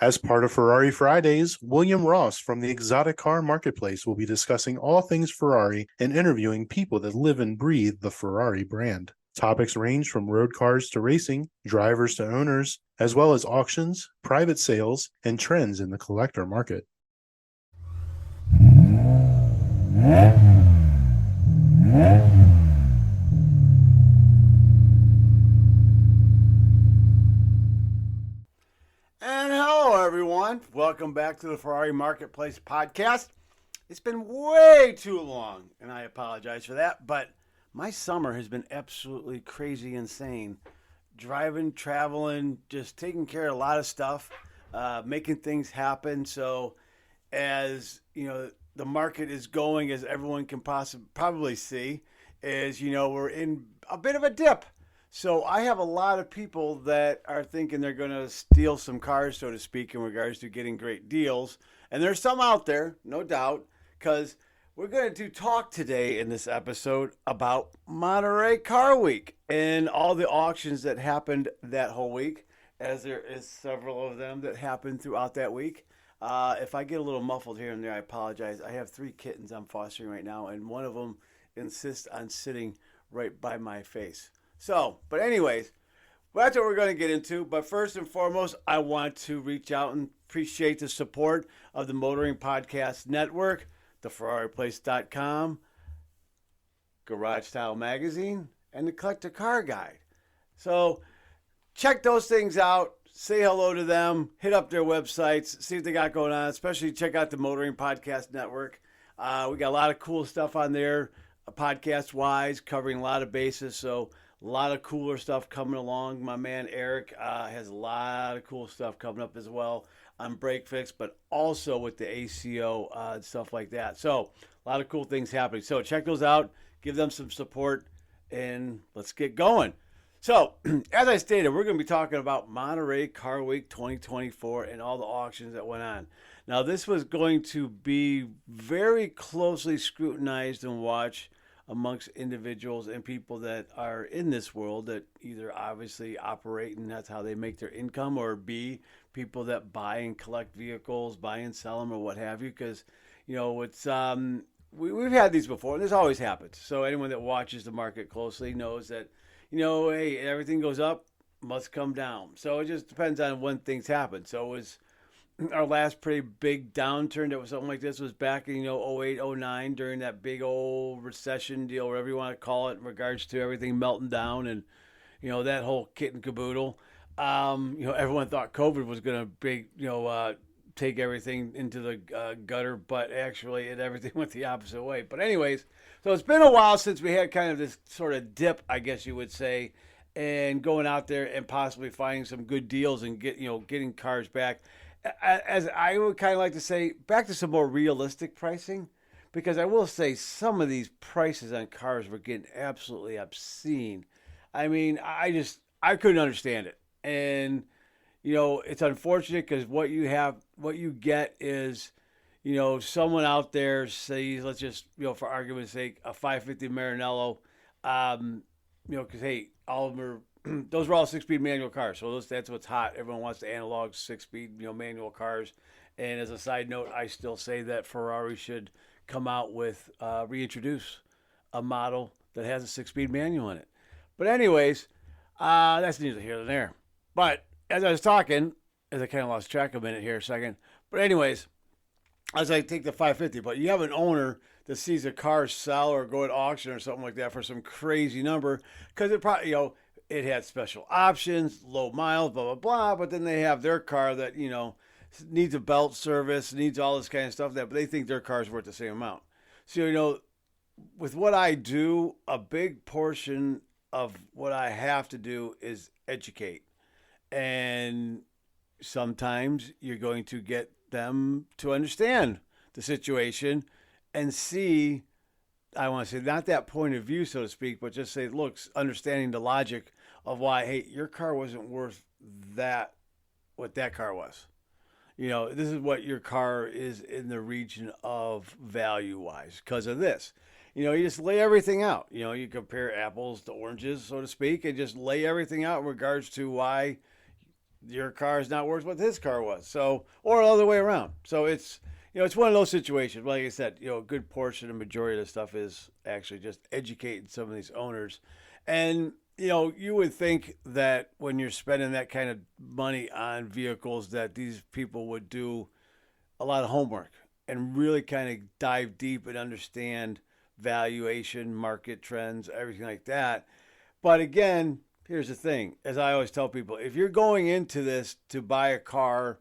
As part of Ferrari Fridays, William Ross from the Exotic Car Marketplace will be discussing all things Ferrari and interviewing people that live and breathe the Ferrari brand. Topics range from road cars to racing, drivers to owners, as well as auctions, private sales, and trends in the collector market. And hello, everyone. Welcome back to the Ferrari Marketplace podcast. It's been way too long, and I apologize for that, but my summer has been absolutely crazy insane. Driving, traveling, just taking care of a lot of stuff, making things happen. So, as you know, the market is going, as everyone can probably see, is we're in a bit of a dip. So I have a lot of people that are thinking they're going to steal some cars, so to speak, in regards to getting great deals. And there's some out there, no doubt, because we're going to talk today in this episode about Monterey Car Week and all the auctions that happened that whole week, as there is several of them that happened throughout that week. If I get a little muffled here and there, I apologize. I have 3 kittens I'm fostering right now, and one of them insists on sitting right by my face. So, but anyways, that's what we're going to get into. But first and foremost, I want to reach out and appreciate the support of the Motoring Podcast Network, the FerrariPlace.com, Garage Style Magazine, and the Collector Car Guide. So check those things out. Say hello to them. Hit up their websites. See what they got going on. Especially check out the Motoring Podcast Network. We got a lot of cool stuff on there, podcast-wise, covering a lot of bases. So a lot of cooler stuff coming along. My man Eric has a lot of cool stuff coming up as well on Break Fix, but also with the ACO and stuff like that. So a lot of cool things happening. So check those out. Give them some support, and let's get going. So, as I stated, we're going to be talking about Monterey Car Week 2024 and all the auctions that went on. Now, this was going to be very closely scrutinized and watched amongst individuals and people that are in this world that either obviously operate and that's how they make their income, or B, people that buy and collect vehicles, buy and sell them, or what have you. Because, it's we've had these before, and this always happens. So anyone that watches the market closely knows that, hey, everything goes up, must come down. So it just depends on when things happen. So it was our last pretty big downturn that was something like this was back in 08, 09, during that big old recession deal, whatever you want to call it, in regards to everything melting down and that whole kit and caboodle. Everyone thought COVID was going to take everything into the gutter, but actually everything went the opposite way. But anyways, so it's been a while since we had kind of this sort of dip, I guess you would say, and going out there and possibly finding some good deals and getting cars back. As I would kind of like to say, back to some more realistic pricing, because I will say some of these prices on cars were getting absolutely obscene. I mean, I couldn't understand it. And, it's unfortunate because what you get is, someone out there says, let's just, for argument's sake, a 550 Maranello, because, hey, all of them are, those were all 6-speed manual cars. So that's what's hot. Everyone wants the analog 6-speed, manual cars. And as a side note, I still say that Ferrari should come out with, reintroduce a model that has a 6-speed manual in it. But anyways, that's neither here nor there. But as I was talking, as I kind of lost track of a minute here a second. But anyways, as I take the 550, but you have an owner that sees a car sell or go at auction or something like that for some crazy number, because it probably, it had special options, low miles, blah, blah, blah. But then they have their car that, needs a belt service, needs all this kind of stuff, but they think their car is worth the same amount. So, with what I do, a big portion of what I have to do is educate. And sometimes you're going to get them to understand the situation and see, I want to say, not that point of view, so to speak, but just say, look, understanding the logic of why, hey, your car wasn't worth what that car was. This is what your car is in the region of value-wise because of this. You just lay everything out. You compare apples to oranges, so to speak, and just lay everything out in regards to why your car is not worth what his car was. So, or the other way around. So it's, it's one of those situations. Like I said, a good portion, the majority of the stuff is actually just educating some of these owners. And, you would think that when you're spending that kind of money on vehicles that these people would do a lot of homework and really kind of dive deep and understand valuation, market trends, everything like that. But again, here's the thing. As I always tell people, if you're going into this to buy a car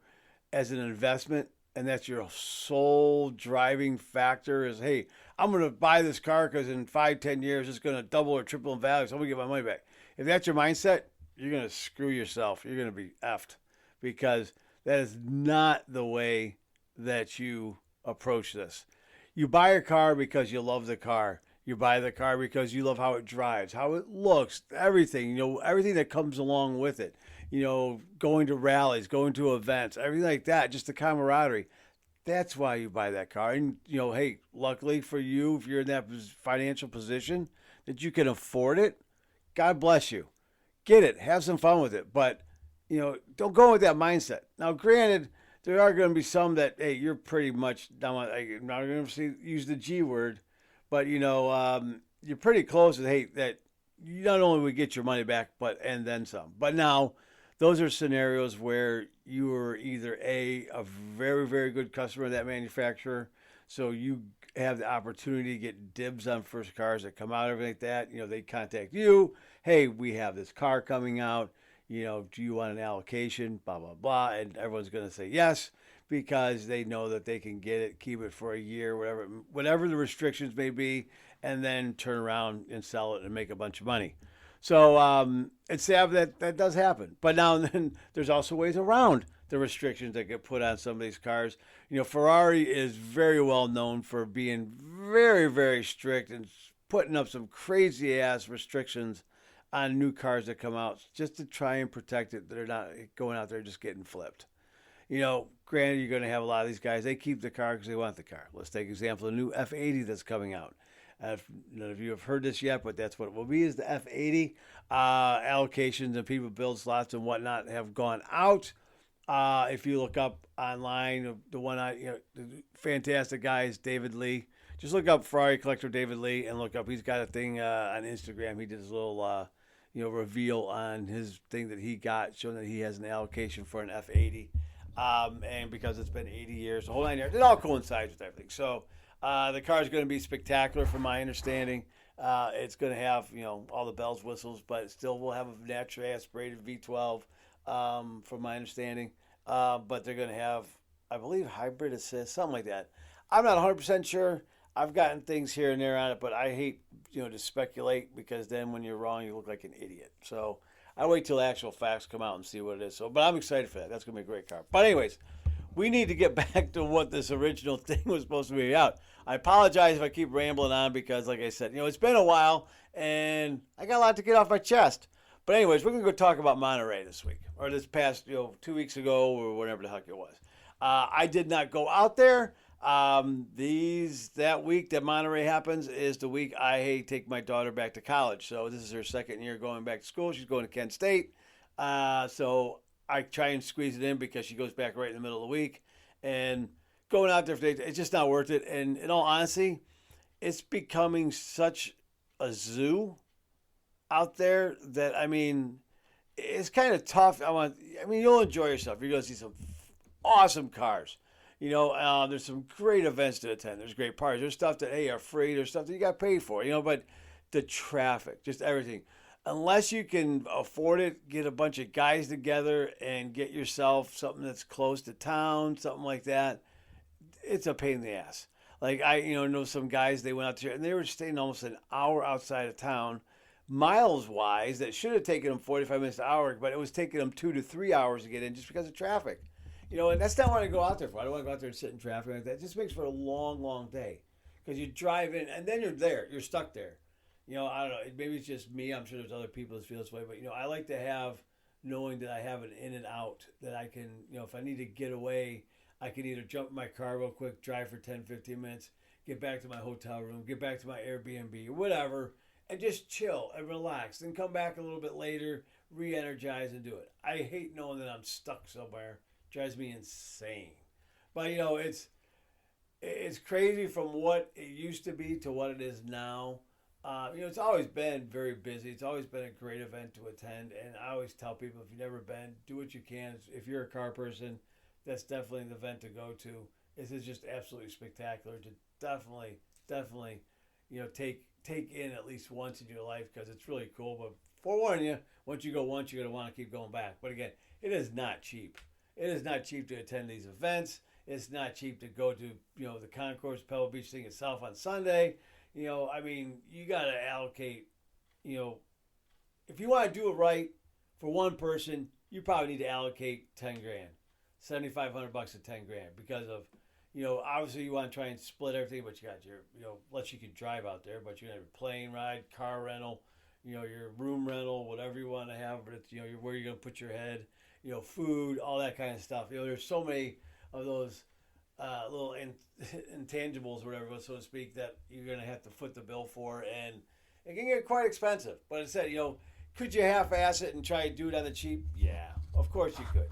as an investment and that's your sole driving factor is, hey, I'm going to buy this car because in 5, 10 years it's going to double or triple in value, so I'm going to get my money back. If that's your mindset, you're going to screw yourself. You're going to be effed because that is not the way that you approach this. You buy a car because you love the car. You buy the car because you love how it drives, how it looks, everything, everything that comes along with it. Going to rallies, going to events, everything like that, just the camaraderie. That's why you buy that car. And, hey, luckily for you, if you're in that financial position that you can afford it, God bless you. Get it. Have some fun with it. But, don't go with that mindset. Now, granted, there are going to be some that, hey, you're pretty much, I'm not going to use the G word, but, you're pretty close to, hey, that you not only would get your money back, and then some. But now, those are scenarios where you are either a very, very good customer of that manufacturer, so you have the opportunity to get dibs on first cars that come out, everything like that. They contact you, hey, we have this car coming out, do you want an allocation, blah, blah, blah, and everyone's going to say yes because they know that they can get it, keep it for a year, whatever the restrictions may be, and then turn around and sell it and make a bunch of money. So it's sad that does happen. But now and then there's also ways around the restrictions that get put on some of these cars. Ferrari is very well known for being very, very strict and putting up some crazy ass restrictions on new cars that come out just to try and protect it. They're not going out there just getting flipped. Granted, you're going to have a lot of these guys, they keep the car because they want the car. Let's take an example of the new F80 that's coming out. None of you have heard this yet, but that's what it will be, is the F80. Allocations and people build slots and whatnot have gone out. If you look up online, the fantastic guy is David Lee. Just look up Ferrari Collector David Lee and look up. He's got a thing on Instagram. He did his little reveal on his thing that he got, showing that he has an allocation for an F80. And because it's been 80 years, the whole 9 years, it all coincides with everything. So the car is going to be spectacular from my understanding. It's going to have, all the bells, whistles, but it still will have a naturally aspirated V12 from my understanding. But they're going to have, I believe, hybrid assist, something like that. I'm not 100% sure. I've gotten things here and there on it, but I hate, to speculate because then when you're wrong, you look like an idiot. So I wait till the actual facts come out and see what it is. So, but I'm excited for that. That's going to be a great car. But anyways, we need to get back to what this original thing was supposed to be about. I apologize if I keep rambling on because, like I said, it's been a while and I got a lot to get off my chest. But anyways, we're going to go talk about Monterey this week or this past, 2 weeks ago or whatever the heck it was. I did not go out there. That week that Monterey happens is the week I take my daughter back to college. So this is her second year going back to school. She's going to Kent State. So I try and squeeze it in because she goes back right in the middle of the week. And going out there for days, it's just not worth it. And in all honesty, it's becoming such a zoo out there that, it's kind of tough. You'll enjoy yourself. You're going to see some awesome cars. There's some great events to attend. There's great parties. There's stuff that, are free. There's stuff that you got paid for, but the traffic, just everything. Unless you can afford it, get a bunch of guys together and get yourself something that's close to town, something like that, it's a pain in the ass. Like I, know some guys, they went out there and they were staying almost an hour outside of town, miles-wise, that should have taken them 45 minutes an hour, but it was taking them 2 to 3 hours to get in just because of traffic. And that's not what I go out there for. I don't want to go out there and sit in traffic like that. It just makes for a long, long day. Because you drive in, and then you're there. You're stuck there. I don't know. Maybe it's just me. I'm sure there's other people that feel this way. But, I like to have, knowing that I have an in and out, that I can, if I need to get away, I can either jump in my car real quick, drive for 10, 15 minutes, get back to my hotel room, get back to my Airbnb, or whatever, and just chill and relax. Then come back a little bit later, re-energize and do it. I hate knowing that I'm stuck somewhere. It drives me insane. But it's crazy from what it used to be to what it is now. It's always been very busy. It's always been a great event to attend. And I always tell people, if you've never been, do what you can. If you're a car person, that's definitely the event to go to. This is just absolutely spectacular to definitely, take in at least once in your life because it's really cool. But forewarn you, once you go once, you're going to want to keep going back. But again, it is not cheap. It is not cheap to attend these events. It's not cheap to go to, the Concourse Pebble Beach thing itself on Sunday. You got to allocate, if you want to do it right for one person, you probably need to allocate 10 grand, $7,500 to 10 grand because of, obviously you want to try and split everything, but you got your, unless you can drive out there, but you're going to have a plane ride, car rental, your room rental, whatever you want to have, but it's, where you're going to put your head, food, all that kind of stuff. There's so many of those little intangibles, whatever, so to speak, that you're going to have to foot the bill for, and it can get quite expensive. But it said, could you half-ass it and try to do it on the cheap? Yeah, of course you could.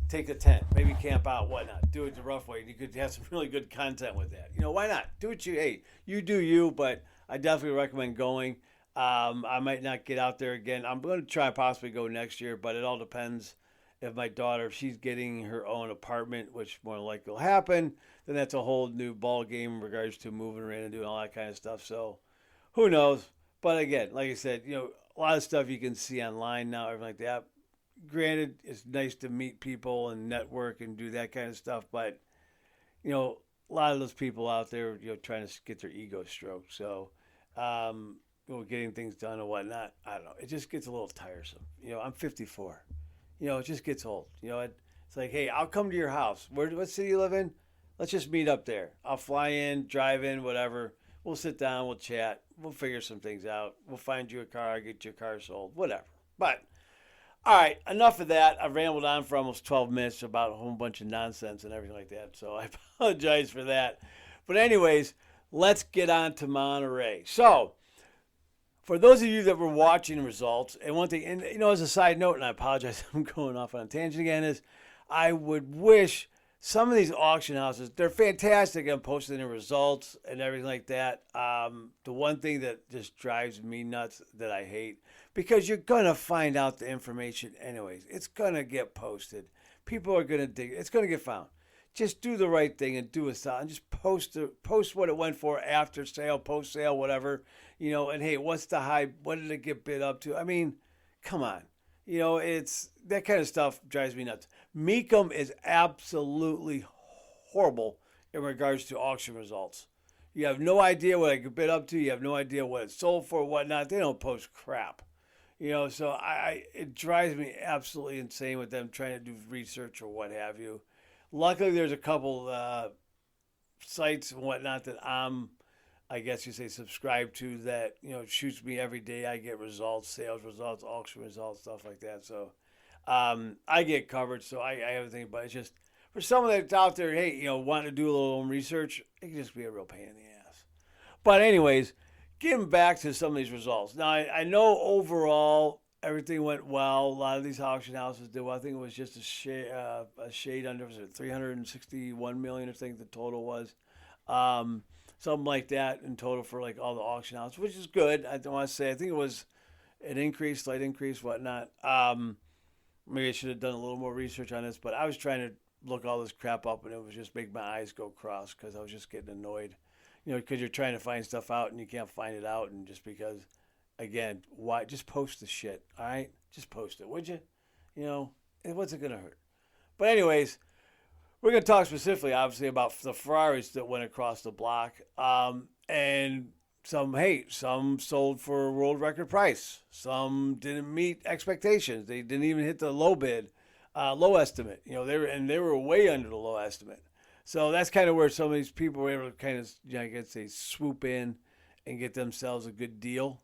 Take a tent, maybe camp out, whatnot. Do it the rough way. You could have some really good content with that. Why not? Do what you do you, but I definitely recommend going. I might not get out there again. I'm going to try possibly go next year, but it all depends. If my daughter, if she's getting her own apartment, which more likely will happen, then that's a whole new ball game in regards to moving her in and doing all that kind of stuff. So who knows? But again, like I said, a lot of stuff you can see online now, everything like that. Granted, it's nice to meet people and network and do that kind of stuff, but a lot of those people out there, trying to get their ego stroked. So, getting things done and whatnot, I don't know. It just gets a little tiresome. I'm 54. It just gets old. It's like, hey, I'll come to your house. What city you live in? Let's just meet up there. I'll fly in, drive in, whatever. We'll sit down, we'll chat, we'll figure some things out. We'll find you a car, get your car sold, whatever. But, all right, enough of that. I've rambled on for almost 12 minutes about a whole bunch of nonsense and everything like that, so I apologize for that. But anyways, let's get on to Monterey. So, for those of you that were watching results, and one thing, and as a side note, and I apologize, I'm going off on a tangent again, is I would wish some of these auction houses, they're fantastic at posting their results and everything like that. The one thing that just drives me nuts that I hate, because you're going to find out the information anyways. It's going to get posted. People are going to dig it. It's going to get found. Just do the right thing and do a style and just post what it went for after sale, post sale, whatever, and hey, what's the high? What did it get bid up to? I mean, come on. It's that kind of stuff drives me nuts. Meekum is absolutely horrible in regards to auction results. You have no idea what it could bid up to. You have no idea what it sold for, whatnot. They don't post crap. So it drives me absolutely insane with them trying to do research or what have you. Luckily, there's a couple sites and whatnot that I guess you say, subscribe to that, shoots me every day. I get results, sales results, auction results, stuff like that. So I get covered, so I have everything. But it's just, for someone that's out there, hey, wanting to do a little own research, it can just be a real pain in the ass. But anyways, getting back to some of these results. Now, I know overall, everything went well. A lot of these auction houses did well. I think it was just a shade under, was it 361 million, I think the total was. Something like that in total for like all the auction houses, which is good. I don't want to say, I think it was an increase, slight increase, whatnot. Maybe I should have done a little more research on this, but I was trying to look all this crap up and it was just making my eyes go cross because I was just getting annoyed. Because you're trying to find stuff out and you can't find it out, and just because, again, why? Just post the shit, all right? Just post it, would you? What's it going to hurt? But anyways, we're going to talk specifically, obviously, about the Ferraris that went across the block. And some sold for a world record price. Some didn't meet expectations. They didn't even hit the low bid, low estimate. They were way under the low estimate. So that's kind of where some of these people were able to kind of, I guess, they swoop in and get themselves a good deal.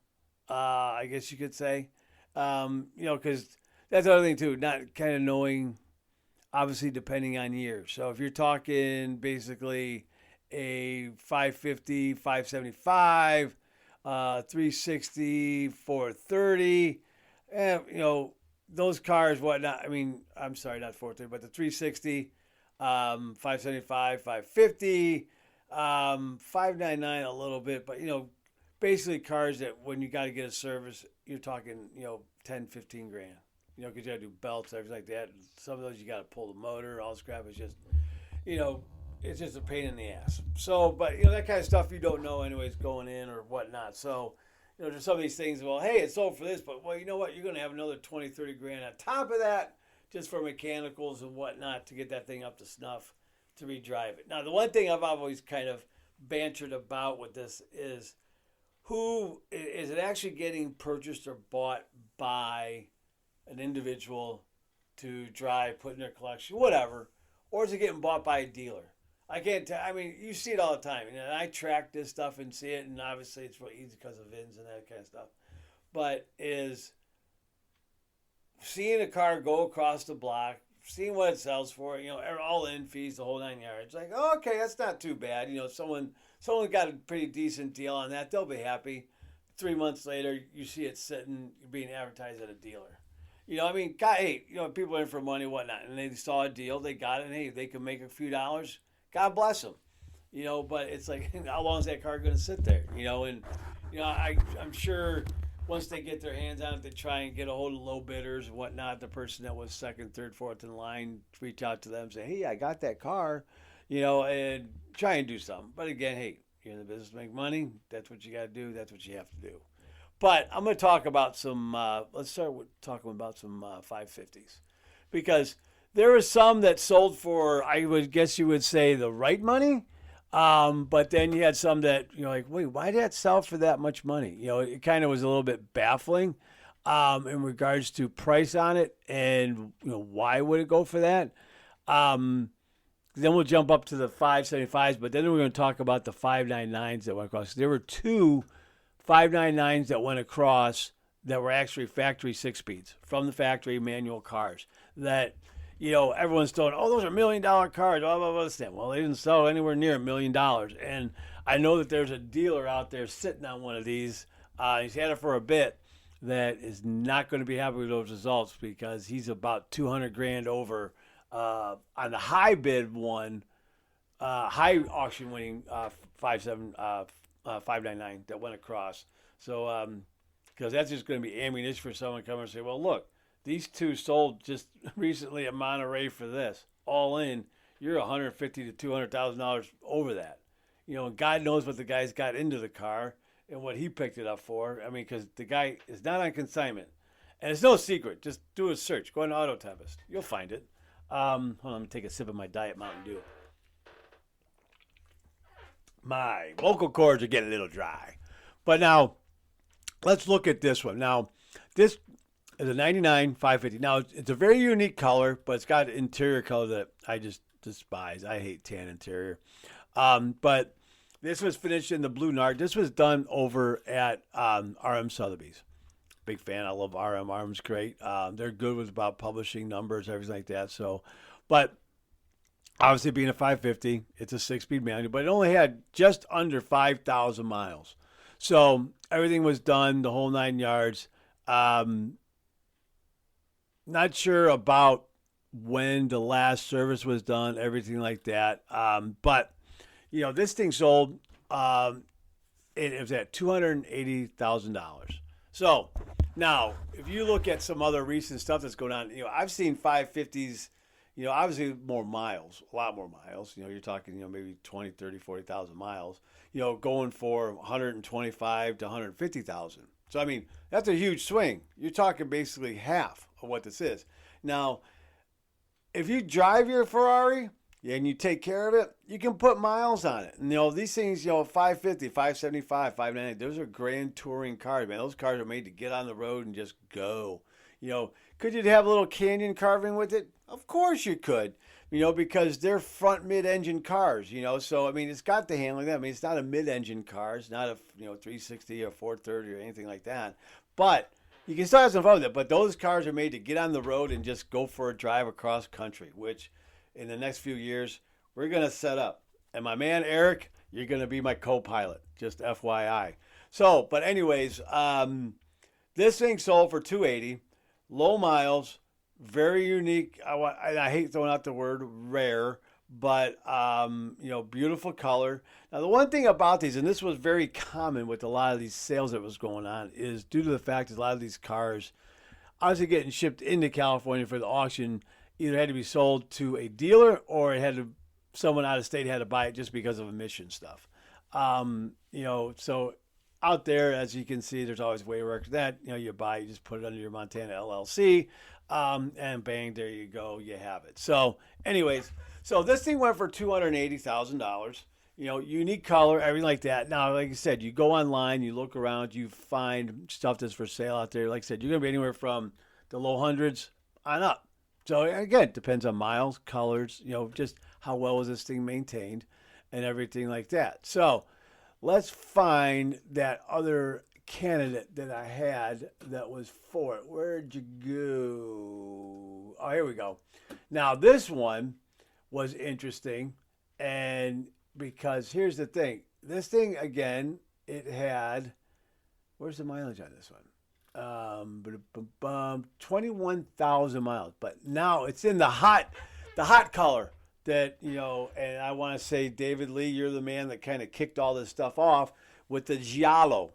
I guess you could say, because that's the other thing too, not kind of knowing, obviously depending on year. So if you're talking basically a 550, 575, 360, 430, and those cars, whatnot. I mean, I'm sorry, not 430, but the 360, 575, 550, 599 a little bit, but basically cars that when you got to get a service, you're talking 10, 15 grand. Because you got to do belts, everything like that. Some of those you got to pull the motor, all this crap. It's just, it's just a pain in the ass. So, but that kind of stuff you don't know anyways going in or whatnot. So, there's some of these things. Well, hey, it's sold for this, but well, you know what? You're going to have another 20, 30 grand on top of that, just for mechanicals and whatnot to get that thing up to snuff to redrive it. Now, the one thing I've always kind of bantered about with this is, who is it actually getting purchased or bought by an individual to drive, put in their collection, whatever, or is it getting bought by a dealer? I can't tell. I mean, you see it all the time, and I track this stuff and see it, and obviously it's real easy because of VINs and that kind of stuff. But is seeing a car go across the block, seeing what it sells for, all in fees, the whole 9 yards. Like, oh, okay, that's not too bad. Someone got a pretty decent deal on that. They'll be happy. 3 months later, you see it sitting, being advertised at a dealer. People are in for money, whatnot, and they saw a deal, they got it, and hey, they can make a few dollars. God bless them. But it's like, how long is that car going to sit there? I'm sure once they get their hands on it, they try and get a hold of low bidders and whatnot. The person that was second, third, fourth in line, reach out to them, say, hey, I got that car, and try and do something. But again, hey, you're in the business to make money. That's what you got to do. That's what you have to do. But I'm going to talk about some, let's start with talking about some 550s. Because there were some that sold for, I would guess you would say, the right money. But then you had some that, like, wait, why did that sell for that much money? It kind of was a little bit baffling in regards to price on it and, why would it go for that? Then we'll jump up to the 575s, but then we're going to talk about the 599s that went across. There were two 599s that went across that were actually factory 6-speeds from the factory manual cars that, everyone's told, oh, those are $1 million cars, blah, blah, blah. Well, they didn't sell anywhere near $1 million. And I know that there's a dealer out there sitting on one of these. He's had it for a bit that is not going to be happy with those results because he's about 200 grand over on the high bid one, high auction winning 599 that went across. So, because that's just going to be ammunition for someone to come and say, well, look, these two sold just recently at Monterey for this. All in, you're $150,000 to $200,000 over that. And God knows what the guy's got into the car and what he picked it up for. I mean, because the guy is not on consignment. And it's no secret. Just do a search. Go on Auto Tempest. You'll find it. Hold on, let me take a sip of my Diet Mountain Dew. My vocal cords are getting a little dry. But now, let's look at this one. Now, this is a 99 550. Now, it's a very unique color, but it's got interior color that I just despise. I hate tan interior. But this was finished in the blue nard. This was done over at RM Sotheby's. Big fan. I love RM. RM's great. They're good with about publishing numbers, everything like that. So, but obviously being a 550, it's a 6-speed manual, but it only had just under 5,000 miles. So everything was done, the whole 9 yards. Not sure about when the last service was done, everything like that. But, this thing sold, it was at $280,000. So now, if you look at some other recent stuff that's going on, I've seen 550s, obviously more miles, a lot more miles. You're talking, maybe 20, 30, 40,000 miles, going for 125 to 150,000. So, I mean, that's a huge swing. You're talking basically half of what this is. Now, if you drive your Ferrari and you take care of it, you can put miles on it. And, these things, 550, 575, 590, those are grand touring cars, man. Those cars are made to get on the road and just go. Could you have a little canyon carving with it? Of course you could, because they're front mid-engine cars, So, I mean, it's got the handling. I mean, it's not a mid-engine car. It's not a, 360 or 430 or anything like that. But you can still have some fun with it. But those cars are made to get on the road and just go for a drive across country, which in the next few years, we're going to set up. And my man, Eric, you're going to be my co-pilot, just FYI. So, but anyways, this thing sold for 280, low miles, very unique. I hate throwing out the word rare, but beautiful color. Now, the one thing about these, and this was very common with a lot of these sales that was going on, is due to the fact that a lot of these cars, obviously getting shipped into California for the auction, either had to be sold to a dealer or it had to someone out of state had to buy it just because of emission stuff. So out there, as you can see, there's always way work that you buy, you just put it under your Montana LLC, and bang, there you go, you have it. So, anyways, so this thing went for $280,000. Unique color, everything like that. Now, like I said, you go online, you look around, you find stuff that's for sale out there. Like I said, you're gonna be anywhere from the low hundreds on up. So again, it depends on miles, colors, just how well is this thing maintained and everything like that. So let's find that other candidate that I had that was for it. Where'd you go? Oh, here we go. Now, this one was interesting, and because here's the thing. This thing, again, it had, where's the mileage on this one? 21,000 miles. But now it's in the hot color that, and I want to say, David Lee, you're the man that kind of kicked all this stuff off with the yellow.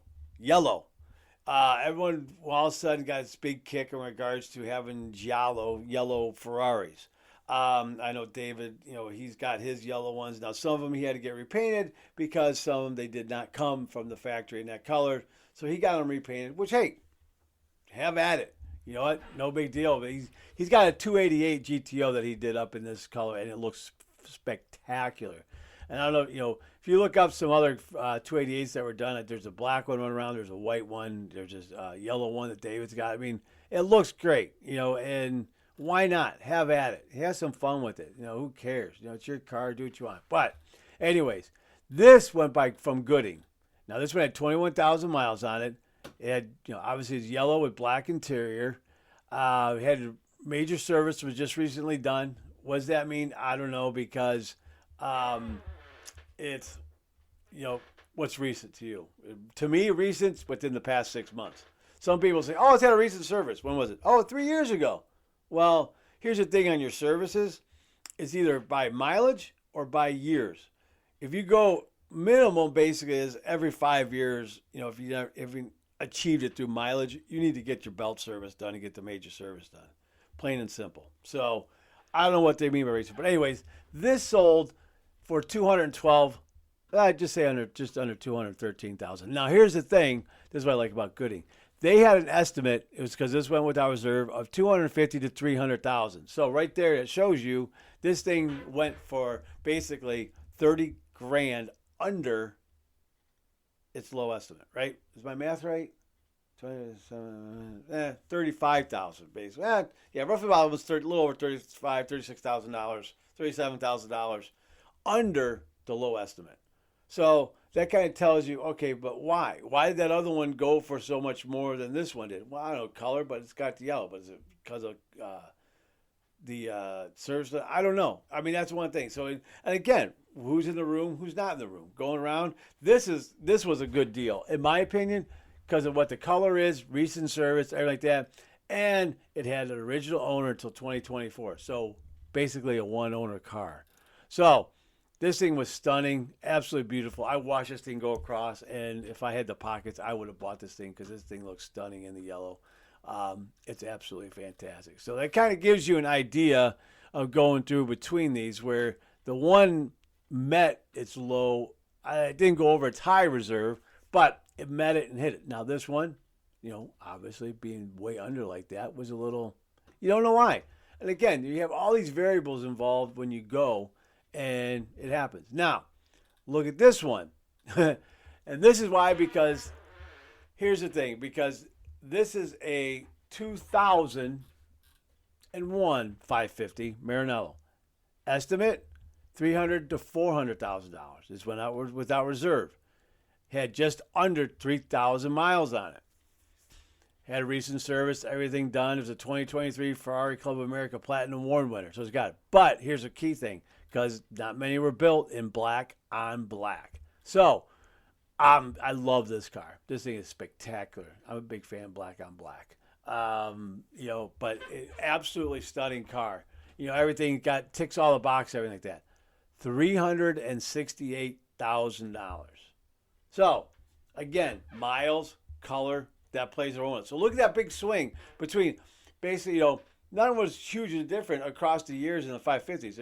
Everyone all of a sudden got this big kick in regards to having yellow Ferraris. I know David, he's got his yellow ones. Now, some of them he had to get repainted because some of them, they did not come from the factory in that color. So he got them repainted, which, hey, have at it. You know what? No big deal. But he's got a 288 GTO that he did up in this color, and it looks spectacular. And I don't know, if you look up some other 288s that were done, there's a black one running around, there's a white one, there's a yellow one that David's got. I mean, it looks great, and why not? Have at it. Have some fun with it. Who cares? It's your car. Do what you want. But anyways, this went by from Gooding. Now, this one had 21,000 miles on it. It had, obviously it's yellow with black interior. It had major service, was just recently done. What does that mean? I don't know, because it's, what's recent to you? To me, recent within the past 6 months. Some people say, oh, it's had a recent service. When was it? Oh, 3 years ago. Well, here's the thing on your services. It's either by mileage or by years. If you go minimum, basically, is every 5 years, if you achieved it through mileage, you need to get your belt service done and get the major service done. Plain and simple. So I don't know what they mean by recent. But anyways, this sold for 212, I'd just say just under 213,000. Now, here's the thing. This is what I like about Gooding. They had an estimate, it was because this went without reserve, of 250 to 300,000. So right there, it shows you this thing went for basically 30 grand under its low estimate, right? Is my math right? 35,000 basically. Roughly about almost a little over $36,000, $37,000 under the low estimate. So that kind of tells you, okay, but why? Why did that other one go for so much more than this one did? Well, I don't know, color, but it's got the yellow. But is it because of the service? I don't know. I mean, that's one thing. So, and again, who's in the room, who's not in the room? Going around, this was a good deal, in my opinion, because of what the color is, recent service, everything like that. And it had an original owner until 2024. So basically a one-owner car. So this thing was stunning, absolutely beautiful. I watched this thing go across, and if I had the pockets, I would have bought this thing because this thing looks stunning in the yellow. It's absolutely fantastic. So that kind of gives you an idea of going through between these, where the one met its low. I didn't go over its high reserve, but it met it and hit it. Now this one, obviously being way under like that was a little, you don't know why. And again, you have all these variables involved when you go, and it happens. Now, look at this one. And this is why, because here's the thing, because this is a 2001 550 Maranello. Estimate $300,000 to $400,000. This went out without reserve. Had just under 3,000 miles on it. Had a recent service, everything done. It was a 2023 Ferrari Club of America Platinum Award winner. So it's got it. But here's a key thing, because not many were built in black on black. So I love this car. This thing is spectacular. I'm a big fan, black on black. But absolutely stunning car. Everything ticks all the boxes, everything like that. $368,000. So, again, miles, color, that plays a role in it. So look at that big swing between basically, none was hugely different across the years in the 550s.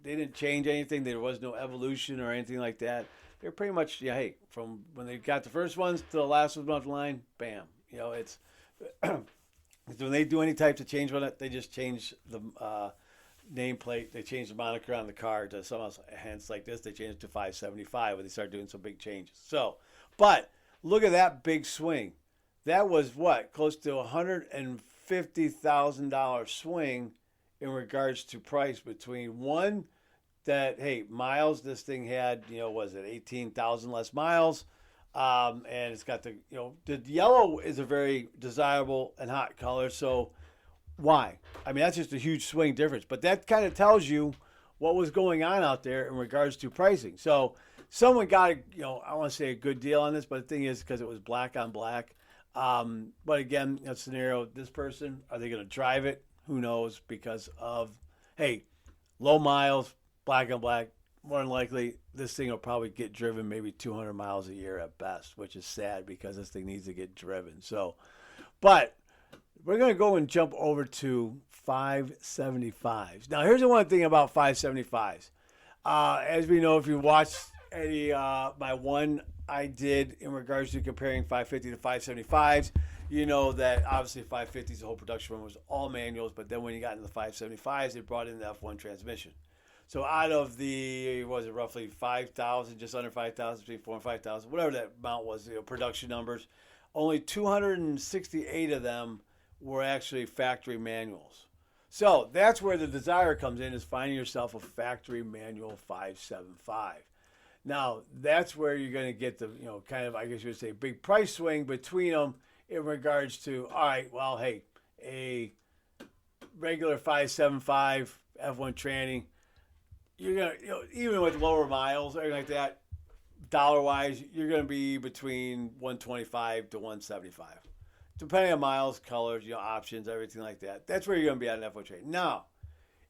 They didn't change anything. There was no evolution or anything like that. They're pretty much, from when they got the first ones to the last ones off the line, bam. It's when they do any types of change on it, they just change the nameplate. They change the moniker on the car to something else. Hence, like this, they changed it to 575 when they start doing some big changes. So, but look at that big swing. That was what? Close to $150,000 swing in regards to price between one that, hey, miles, this thing had, was it 18,000 less miles? And it's got the yellow is a very desirable and hot color. So why? I mean, that's just a huge swing difference. But that kind of tells you what was going on out there in regards to pricing. So someone got I want to say a good deal on this, but the thing is, because it was black on black. But again, that scenario, this person, are they going to drive it? Who knows? Because of, hey, low miles, black on black, more than likely, this thing will probably get driven maybe 200 miles a year at best, which is sad because this thing needs to get driven. So, but we're going to go and jump over to 575s. Now, here's the one thing about 575s. As we know, if you watched any my one I did in regards to comparing 550 to 575s, you know that obviously 550s, the whole production run was all manuals, but then when you got into the 575s, they brought in the F1 transmission. So out of the, was it roughly 5,000, just under 5,000, between 4,000 and 5,000, whatever that amount was, production numbers, only 268 of them were actually factory manuals. So that's where the desire comes in, is finding yourself a factory manual 575. Now, that's where you're going to get the, kind of, I guess you would say, big price swing between them in regards to, all right, well, hey, a regular 575 F1 tranny, you're going to, even with lower miles, everything like that, dollar-wise, you're going to be between 125 to 175. Depending on miles, colors, options, everything like that. That's where you're going to be at an F1 tranny. Now,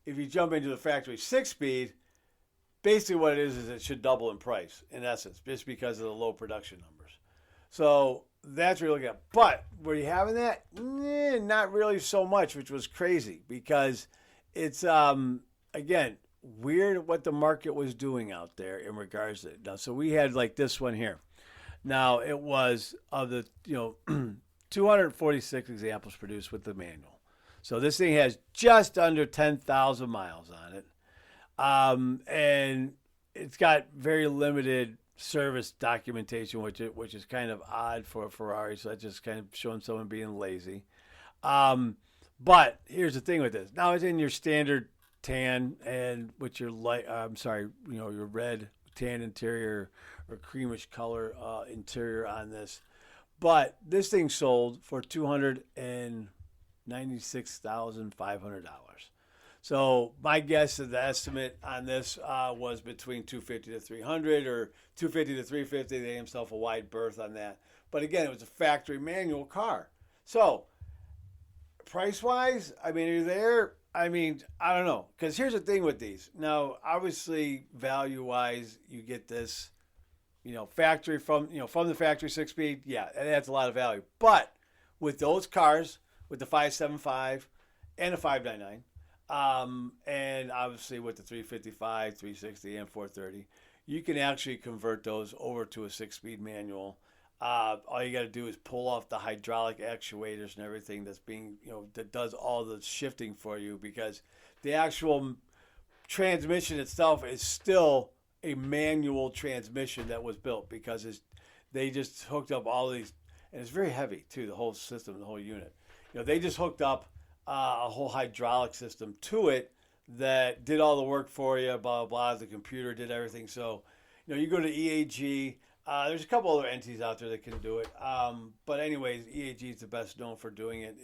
if you jump into the factory 6-speed, basically what it is it should double in price, in essence, just because of the low production numbers. So that's what you're looking at. But were you having that? Not really so much, which was crazy, because it's, again, weird what the market was doing out there in regards to it. Now, so we had like this one here. Now, it was of the, 246 examples produced with the manual. So this thing has just under 10,000 miles on it. And it's got very limited service documentation, which is kind of odd for a Ferrari. So that's just kind of showing someone being lazy. But here's the thing with this. Now it's in your standard tan and with your your red tan interior or creamish color interior on this. But this thing sold for $296,500. So my guess of the estimate on this was between 250 to 300 or 250 to 350. They gave himself a wide berth on that. But again, it was a factory manual car. So price-wise, I mean, are you there? I mean, I don't know. Because here's the thing with these. Now, obviously, value-wise, you get this, factory from the factory 6-speed. Yeah, it adds a lot of value. But with those cars, with the 575 and the 599, and obviously with the 355, 360, and 430, you can actually convert those over to a 6-speed manual. All you got to do is pull off the hydraulic actuators and everything that's being, that does all the shifting for you, because the actual transmission itself is still a manual transmission that was built, because they just hooked up all these, and it's very heavy too, the whole system, the whole unit. They just hooked up a whole hydraulic system to it that did all the work for you, blah, blah, blah. The computer did everything. So, you go to EAG. There's a couple other entities out there that can do it. But anyways, EAG is the best known for doing it.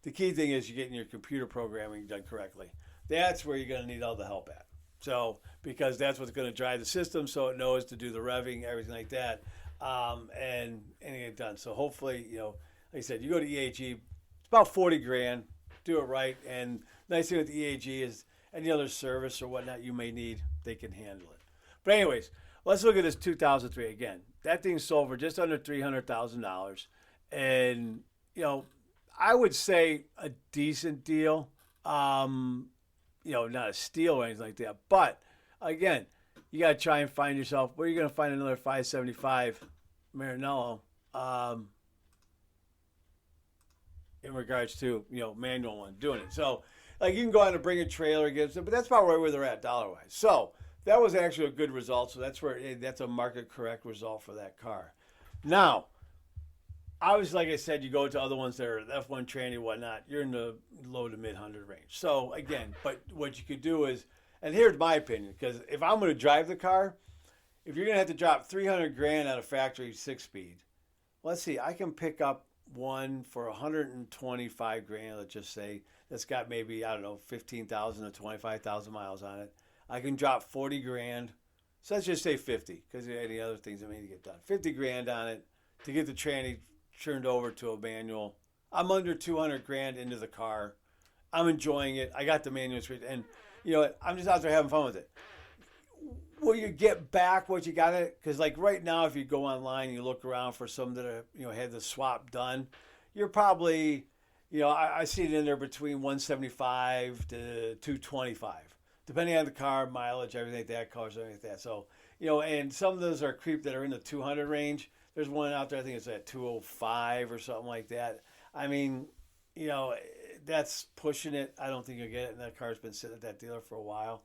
The key thing is you're getting your computer programming done correctly. That's where you're going to need all the help at. So, because that's what's going to drive the system, so it knows to do the revving, everything like that. and get it done. So hopefully, like I said, you go to EAG, it's about 40 grand. Do it right. And nice thing with EAG is any other service or whatnot you may need, they can handle it. But anyways, let's look at this 2003 again. That thing sold for just under $300,000, and I would say a decent deal. Not a steal or anything like that. But again, you got to try and find yourself. Where are you going to find another 575 Maranello in regards to manual one doing it? So like you can go out and bring a trailer and get it, but that's about right where they're at dollar wise. So that was actually a good result. So that's a market correct result for that car. Now, obviously, like I said, you go to other ones that are F1 tranny and whatnot, you're in the low to mid 100 range. So again, but what you could do is, and here's my opinion, because if I'm going to drive the car, if you're going to have to drop 300 grand out of factory 6-speed, let's see, I can pick up one for 125 grand, let's just say, that's got maybe, 15,000 to 25,000 miles on it. I can drop 40 grand. So let's just say 50, because there are any other things that need to get done. 50 grand on it to get the tranny turned over to a manual. I'm under 200 grand into the car. I'm enjoying it. I got the manual switch, and I'm just out there having fun with it. Will you get back what you got it? Because like right now, if you go online and you look around for some that are, had the swap done, you're probably, I see it in there between 175 to 225, depending on the car, mileage, everything like that, cars, everything like that. So, and some of those are creep that are in the 200 range. There's one out there, I think it's at 205 or something like that. I mean, that's pushing it. I don't think you'll get it. And that car's been sitting at that dealer for a while.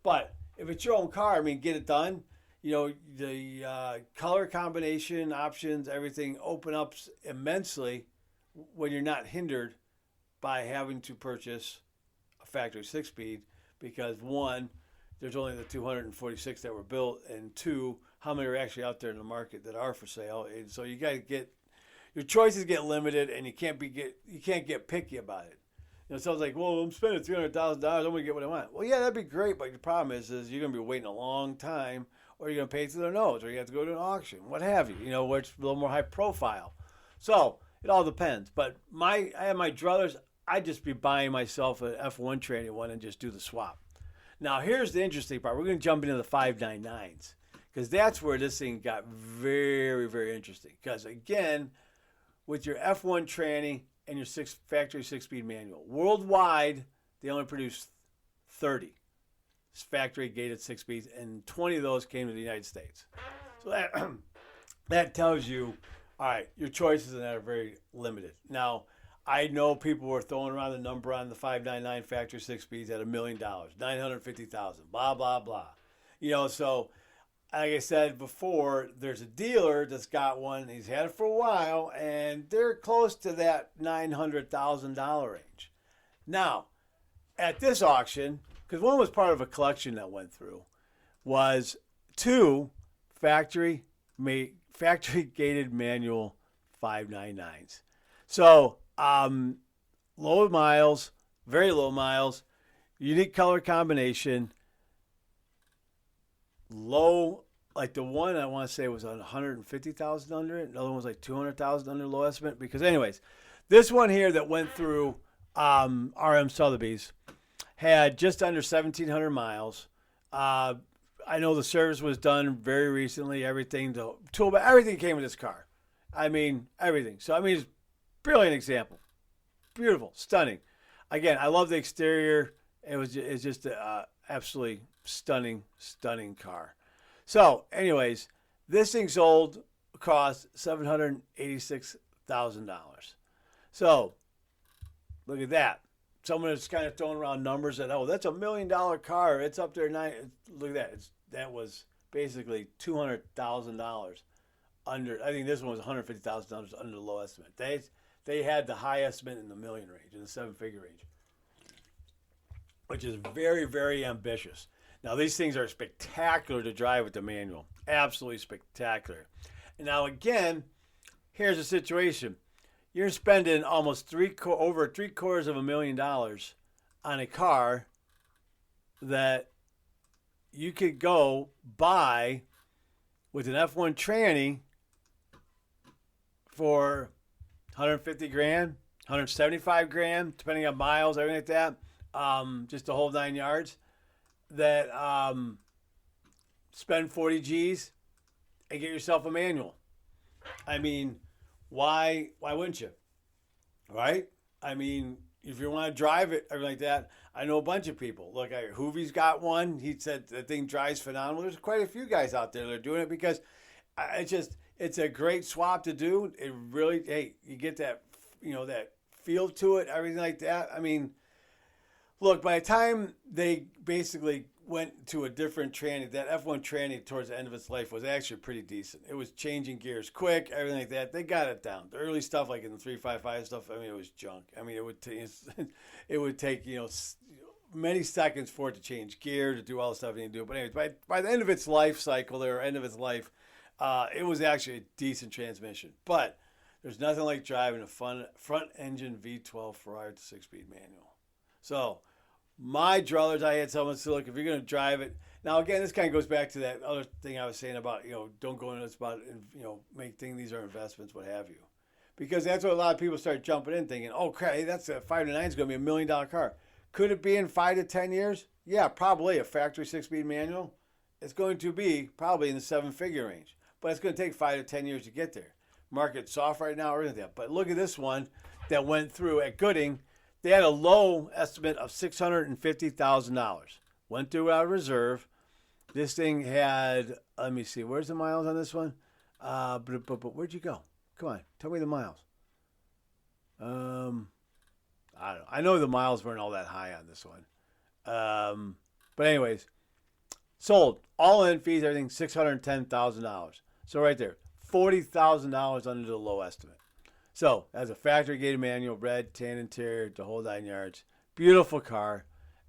But if it's your own car, get it done. The color combination options, everything open up immensely when you're not hindered by having to purchase a factory 6-speed, because one, there's only the 246 that were built, and two, how many are actually out there in the market that are for sale. And so you got to get, your choices get limited, and you can't get picky about it. Someone's like, well, I'm spending $300,000, I'm going to get what I want. Well, yeah, that'd be great, but the problem is you're going to be waiting a long time, or you're going to pay through their nose, or you have to go to an auction, what have you, where it's a little more high profile. So it all depends. But I have my druthers, I'd just be buying myself an F1 tranny one and just do the swap. Now, here's the interesting part. We're going to jump into the 599s, because that's where this thing got very, very interesting. Because, again, with your F1 tranny and your factory 6-speed manual, worldwide, they only produce 30 factory gated 6-speeds, and 20 of those came to the United States. So that tells you, all right, your choices in that are very limited. Now, I know people were throwing around the number on the 599 factory 6-speeds at $1 million, $950,000, blah, blah, blah. So like I said before, there's a dealer that's got one. He's had it for a while, and they're close to that $900,000 range. Now, at this auction, because one was part of a collection that went through, was 2 factory gated manual 599s. So low miles, very low miles, unique color combination, low, like the one I want to say was on 150,000 under it. Another one was like 200,000 under low estimate. Because anyways, this one here that went through RM Sotheby's had just under 1,700 miles. I know the service was done very recently. Everything, the tool, everything came with this car. Everything. So it's brilliant example. Beautiful, stunning. Again, I love the exterior. It's just absolutely stunning car. So, anyways, this thing cost $786,000. So, look at that. Someone is kind of throwing around numbers that, that's $1 million car. It's up there. Look at that. That was basically $200,000 under. I think this one was $150,000 under the low estimate. They had the high estimate in the million range, in the 7-figure range, which is very, very ambitious. Now, these things are spectacular to drive with the manual. Absolutely spectacular. And now, again, here's the situation. You're spending almost over $750,000 on a car that you could go buy with an F1 tranny for 150 grand, 175 grand, depending on miles, everything like that, just the whole 9 yards, that spend 40 G's and get yourself a manual. I mean, why wouldn't you? Right? I mean, if you want to drive it, everything like that, I know a bunch of people. Look, Hoovie's got one. He said the thing drives phenomenal. There's quite a few guys out there that are doing it because it's a great swap to do. It really, hey, you get that, that feel to it, everything like that. I mean, look, by the time they basically went to a different tranny, that F1 tranny towards the end of its life was actually pretty decent. It was changing gears quick, everything like that. They got it down. The early stuff, like in the 355 stuff, I mean, it was junk. I mean, it would take many seconds for it to change gear, to do all the stuff you need to do. But anyways, by the end of its life cycle, or end of its life, it was actually a decent transmission. But there's nothing like driving a front-engine V12 Ferrari 6-speed manual. So my druthers, I had someone say, look, if you're going to drive it. Now, again, this kind of goes back to that other thing I was saying about, don't go into this about, thinking these are investments, what have you. Because that's what a lot of people start jumping in thinking, oh, crap, hey, that's a 5 to 9 is going to be $1 million car. Could it be in 5 to 10 years? Yeah, probably. A factory 6-speed manual, it's going to be probably in the 7-figure range. But it's going to take 5 to 10 years to get there. Market's soft right now or anything. But look at this one that went through at Gooding. They had a low estimate of $650,000. Went through without a reserve. This thing had, let me see, where's the miles on this one? But where'd you go? Come on, tell me the miles. I don't know. I know the miles weren't all that high on this one. But anyways, sold. All in fees, everything, $610,000. So right there, $40,000 under the low estimate. So, as a factory gated manual, red, tan interior, the whole 9 yards. Beautiful car.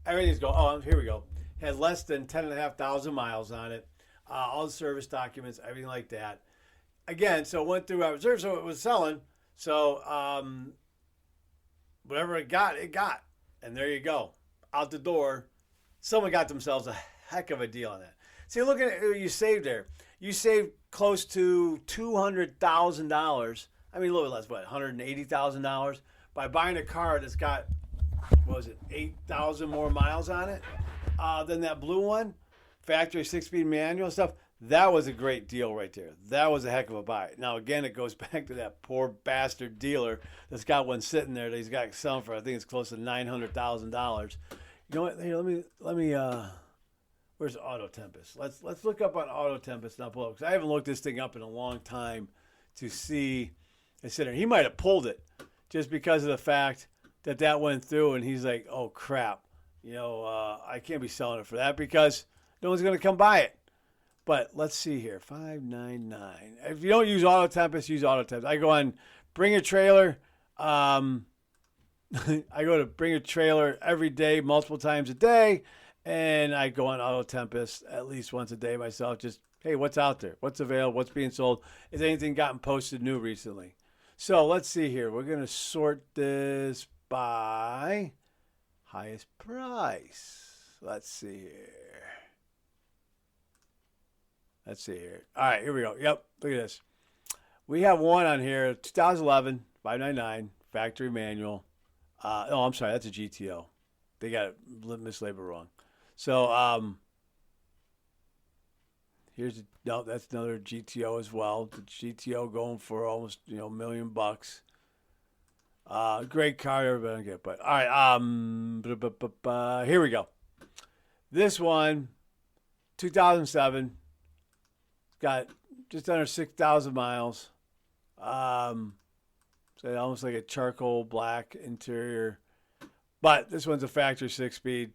Everything's going, oh, here we go. Had less than 10,500 miles on it. All the service documents, everything like that. Again, so it went through our reserve, so it was selling. So, whatever it got. And there you go. Out the door. Someone got themselves a heck of a deal on that. See, look at what you saved there. You saved close to $200,000. I mean, a little bit less, what, $180,000 by buying a car that's got, 8,000 more miles on it than that blue one, factory 6-speed manual stuff. That was a great deal right there. That was a heck of a buy. Now, again, it goes back to that poor bastard dealer that's got one sitting there that he's got selling for, I think it's close to $900,000. You know what? Here, let me. Where's Auto Tempest? Let's look up on Auto Tempest now, because I haven't looked this thing up in a long time to see. He might have pulled it just because of the fact that went through, and he's like, oh, crap. I can't be selling it for that because no one's going to come buy it. But let's see here, 599. If you don't use Auto Tempest, use Auto Tempest. I go on Bring a Trailer. I go to Bring a Trailer every day, multiple times a day, and I go on Auto Tempest at least once a day myself. Just, hey, what's out there? What's available? What's being sold? Has anything gotten posted new recently? So let's see here. We're going to sort this by highest price. Let's see here. All right, here we go. Yep, look at this. We have one on here, 2011, 599, factory manual. I'm sorry, that's a GTO. They got it mislabeled wrong. So that's another GTO as well. The GTO going for almost $1 million. Great car, everybody don't get. But all right, here we go. This one, 2007, got just under 6,000 miles. So almost like a charcoal black interior. But this one's a factory 6-speed.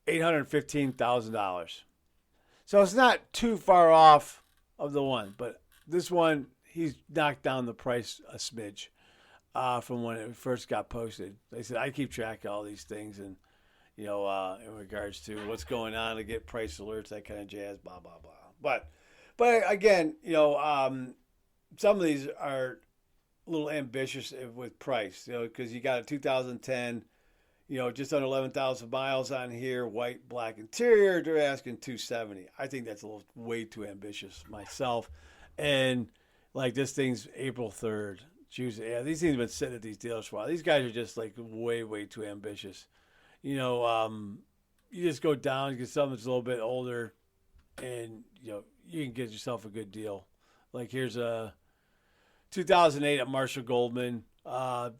$815,000. So it's not too far off of the one, but this one, he's knocked down the price a smidge from when it first got posted. They said, I keep track of all these things and, in regards to what's going on to get price alerts, that kind of jazz, blah, blah, blah. But again, some of these are a little ambitious with price, because you got a 2010, just under 11,000 miles on here, white, black interior. They're asking 270. I think that's a little way too ambitious myself. And like this thing's April 3rd, Tuesday. Yeah, these things have been sitting at these dealers for a while. These guys are just like way, way too ambitious. You just go down, get something that's a little bit older, and you can get yourself a good deal. Like here's a 2008 at Marshall Goldman,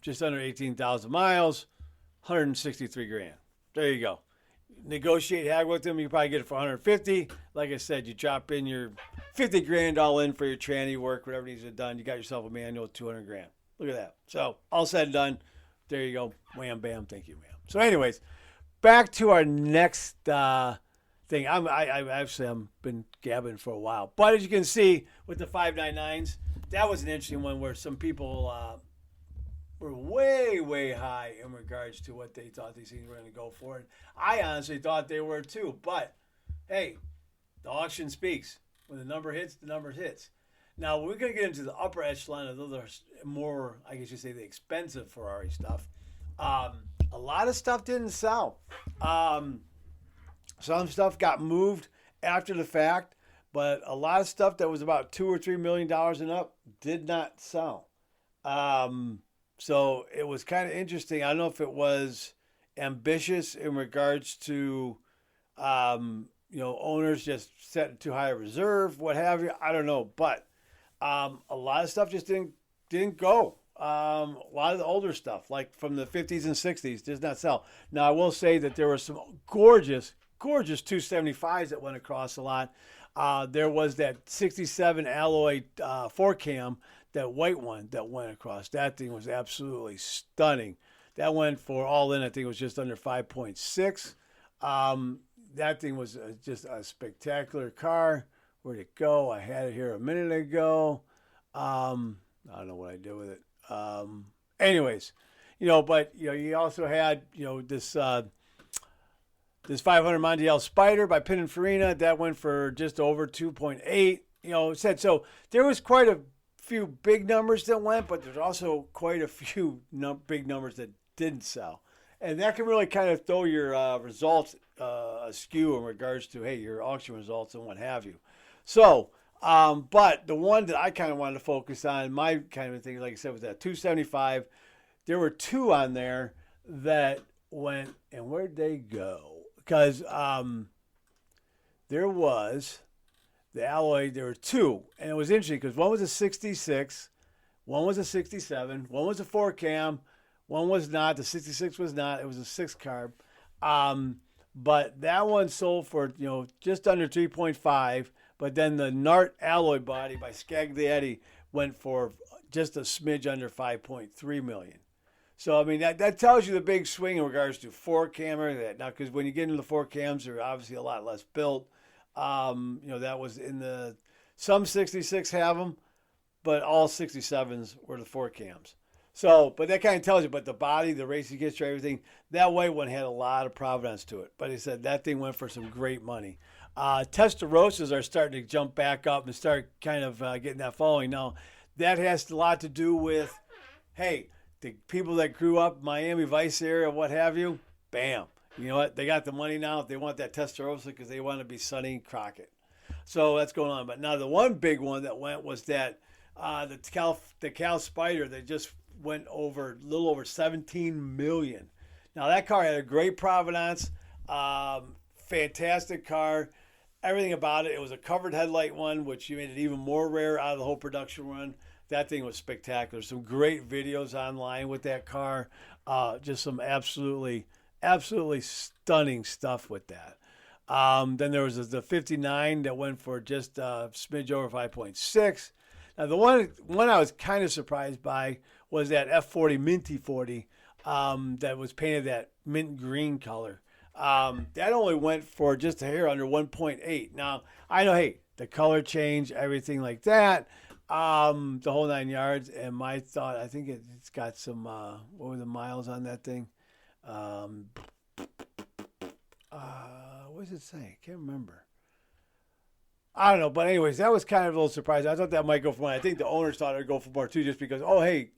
just under 18,000 miles, 163 grand. There you go. Negotiate, haggle with them. You probably get it for 150. Like I said, you drop in your 50 grand all in for your tranny work, whatever needs to be done. You got yourself a manual, 200 grand. Look at that. So all said and done. There you go. Wham, bam. Thank you, ma'am. So anyways, back to our next thing. I'm been gabbing for a while, but as you can see with the 599s, that was an interesting one where some people were way, way high in regards to what they thought these things were going to go for. And I honestly thought they were too, but hey, the auction speaks. When the number hits, the number hits. Now we're going to get into the upper echelon of the more, I guess you say, the expensive Ferrari stuff. A lot of stuff didn't sell. Some stuff got moved after the fact, but a lot of stuff that was about $2 or $3 million and up did not sell. So it was kind of interesting. I don't know if it was ambitious in regards to, owners just setting too high a reserve, what have you. I don't know, but a lot of stuff just didn't go. A lot of the older stuff, like from the 50s and 60s, does not sell. Now, I will say that there were some gorgeous 275s that went across a lot. There was that 67 alloy 4-cam, that white one that went across. That thing was absolutely stunning. That went for all in, I think it was just under 5.6. That thing was just a spectacular car. Where'd it go? I had it here a minute ago. I don't know what I did with it. Anyways, but you also had this 500 Mondial Spider by Pininfarina that went for just over 2.8. Said so. There was quite a few big numbers that went, but there's also quite a few big numbers that didn't sell, and that can really kind of throw your results askew in regards to your auction results and what have you. So. But the one that I kind of wanted to focus on, my kind of thing, like I said, was that 275. There were two on there that went, and where'd they go? Because there was the alloy, there were two, and it was interesting because one was a 66, one was a 67, one was a 4-cam, one was not. The 66 was not. It was a 6-carb. But that one sold for just under 3.5. But then the Nart alloy body by Scaglietti went for just a smidge under 5.3 million. So I mean that tells you the big swing in regards to 4-cam or that. Now, because when you get into the 4-cams, they're obviously a lot less built. That was in the some 66 have them, but all 67s were the 4-cams. So, but that kind of tells you. But the body, the racing history, everything, that white one had a lot of provenance to it. But he said that thing went for some great money. Testarossas are starting to jump back up and start kind of getting that following. Now, that has a lot to do with, the people that grew up Miami Vice area, what have you, bam. You know what? They got the money now. They want that Testarossa because they want to be Sonny Crockett. So that's going on. But now the one big one that went was that the Cal Spider that just went over a little over 17 million. Now that car had a great provenance, fantastic car. Everything about it. It was a covered headlight one, which made it even more rare out of the whole production run. That thing was spectacular. Some great videos online with that car. Just some absolutely stunning stuff with that. Then there was the 59 that went for just a smidge over 5.6. Now the one I was kind of surprised by was that F40 Minty 40 that was painted that mint green color. That only went for just a hair under 1.8. Now, I know, the color change, everything like that, the whole 9 yards. And my thought, I think it's got some, what were the miles on that thing? What does it say? I can't remember. I don't know, but anyways, that was kind of a little surprising. I thought that might go for more. I think the owners thought it would go for more too, just because. Oh, hey,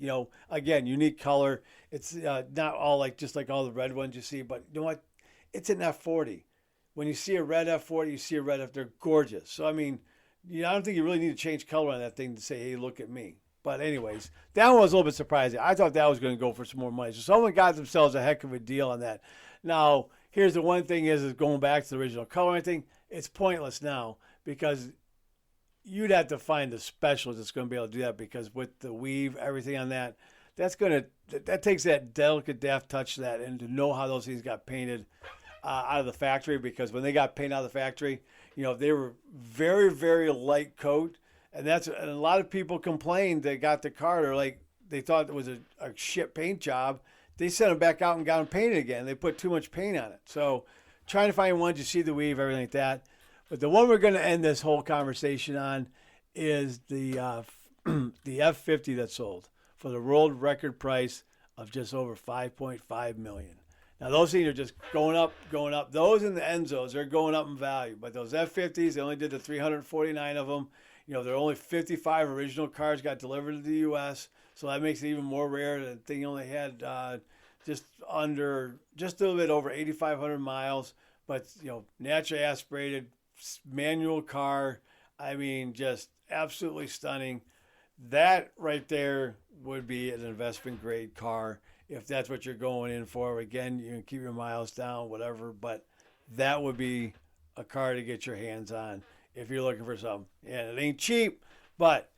again, unique color. It's not all like just like all the red ones you see, but you know what? It's an F40. When you see a red F40, you see a red F. They're gorgeous. So I mean, I don't think you really need to change color on that thing to say, hey, look at me. But anyways, that one was a little bit surprising. I thought that was going to go for some more money. So someone got themselves a heck of a deal on that. Now, here's the one thing is going back to the original coloring thing. It's pointless now because you'd have to find a specialist that's going to be able to do that, because with the weave, everything on that, that takes that delicate deft touch to that, and to know how those things got painted out of the factory, because when they got painted out of the factory, they were very, very light coat. And a lot of people complained. They got the car, they thought it was a shit paint job. They sent them back out and got them painted again. They put too much paint on it. So trying to find ones you see the weave, everything like that. But the one we're going to end this whole conversation on is the the F50 that sold for the world record price of just over $5.5 million. Now those things are just going up, going up. Those in the Enzos are going up in value. But those F50s, they only did the 349 of them. There are only 55 original cars got delivered to the U.S., so that makes it even more rare. The thing only had just a little bit over 8,500 miles, but naturally aspirated, manual car. I mean, just absolutely stunning. That right there would be an investment grade car if that's what you're going in for. Again, you can keep your miles down, whatever, but that would be a car to get your hands on if you're looking for something. And it ain't cheap, but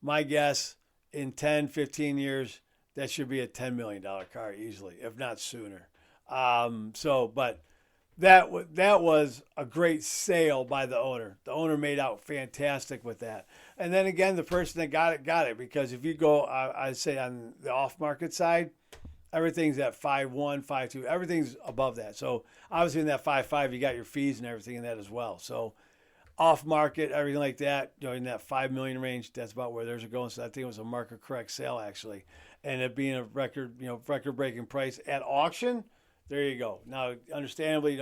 my guess, in 10, 15 years, that should be a $10 million car easily, if not sooner. But that was a great sale by the owner. The owner made out fantastic with that. And then again, the person that got it, because if you go, I'd say on the off-market side, everything's at 5.1, 5.2. Everything's above that. So obviously in that 5.5, you got your fees and everything in that as well. So off market, everything like that, in that 5 million range, that's about where theirs are going. So I think it was a market correct sale actually, and it being a record breaking price at auction. There you go. Now, understandably,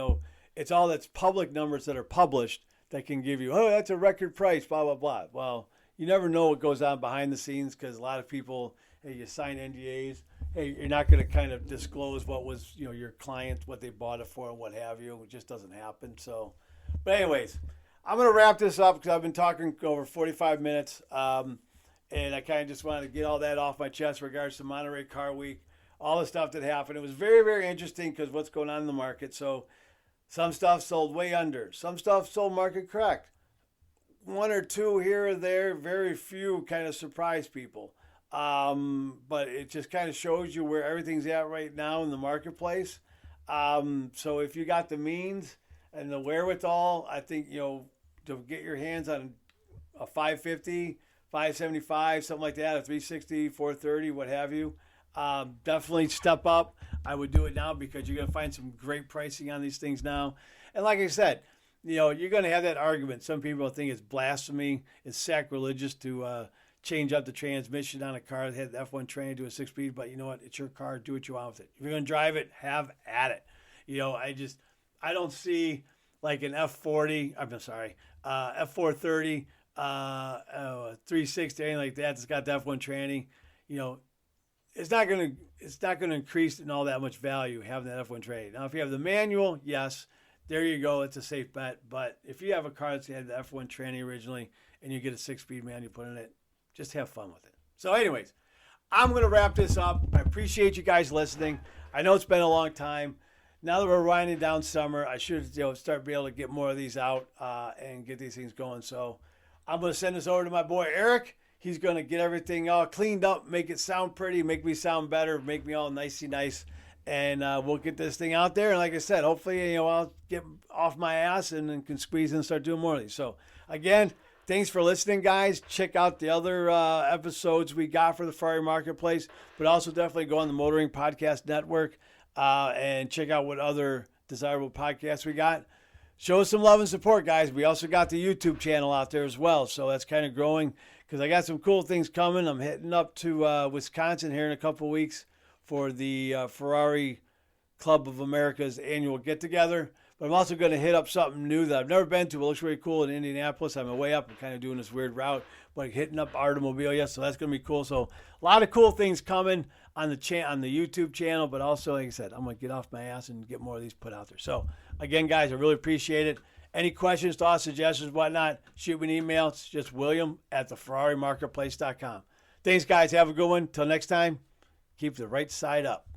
it's all that's public numbers that are published that can give you, oh, that's a record price, blah blah blah. Well, you never know what goes on behind the scenes, because a lot of people, hey, you sign NDAs. Hey, you're not going to kind of disclose what was, your client, what they bought it for, and what have you. It just doesn't happen. So, but anyways, I'm going to wrap this up because I've been talking over 45 minutes, and I kind of just wanted to get all that off my chest in regards to Monterey Car Week, all the stuff that happened. It was very, very interesting because what's going on in the market. So some stuff sold way under. Some stuff sold market correct. One or two here or there, very few kind of surprised people. But it just kind of shows you where everything's at right now in the marketplace. So if you got the means and the wherewithal, I think, to get your hands on a 550, 575, something like that, a 360, 430, what have you, definitely step up. I would do it now because you're going to find some great pricing on these things now. And like I said, you're going to have that argument. Some people think it's blasphemy, it's sacrilegious to change up the transmission on a car that had the F1 train to a 6-speed, but you know what? It's your car. Do what you want with it. If you're going to drive it, have at it. I don't see like an F40, F430, 360, anything like that that's got the F1 tranny. It's not going to increase in all that much value having that F1 tranny. Now, if you have the manual, yes, there you go. It's a safe bet. But if you have a car that's had the F1 tranny originally and you get a 6-speed manual put in it, just have fun with it. So anyways, I'm going to wrap this up. I appreciate you guys listening. I know it's been a long time. Now that we're winding down summer, I should start being able to get more of these out and get these things going. So I'm going to send this over to my boy Eric. He's going to get everything all cleaned up, make it sound pretty, make me sound better, make me all nicey nice. And we'll get this thing out there. And like I said, hopefully, I'll get off my ass and can squeeze in and start doing more of these. So again, thanks for listening, guys. Check out the other episodes we got for the Ferrari Marketplace, but also definitely go on the Motoring Podcast Network and check out what other desirable podcasts we got. Show us some love and support, guys. We also got the YouTube channel out there as well, so that's kind of growing because I got some cool things coming. I'm heading up to Wisconsin here in a couple weeks for the Ferrari Club of America's annual get-together. But I'm also going to hit up something new that I've never been to. It looks really cool in Indianapolis. I'm way up. I'm kind of doing this weird route, like hitting up Artemobilia. So that's going to be cool. So a lot of cool things coming on the YouTube channel. But also, like I said, I'm going to get off my ass and get more of these put out there. So again, guys, I really appreciate it. Any questions, thoughts, suggestions, whatnot, shoot me an email. It's just william@theferrarimarketplace.com. Thanks, guys. Have a good one. Till next time, keep the right side up.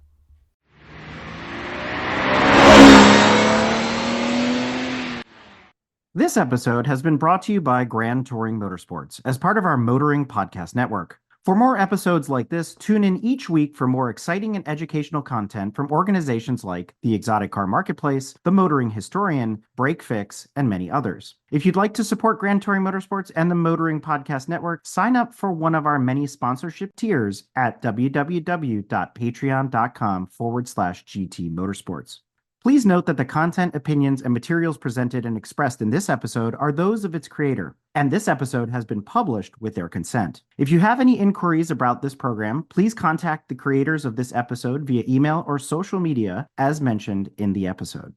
This episode has been brought to you by Grand Touring Motorsports as part of our Motoring Podcast Network. For more episodes like this, tune in each week for more exciting and educational content from organizations like the Exotic Car Marketplace, the Motoring Historian, Break Fix, and many others. If you'd like to support Grand Touring Motorsports and the Motoring Podcast Network, sign up for one of our many sponsorship tiers at www.patreon.com/GT Motorsports. Please note that the content, opinions, and materials presented and expressed in this episode are those of its creator, and this episode has been published with their consent. If you have any inquiries about this program, please contact the creators of this episode via email or social media as mentioned in the episode.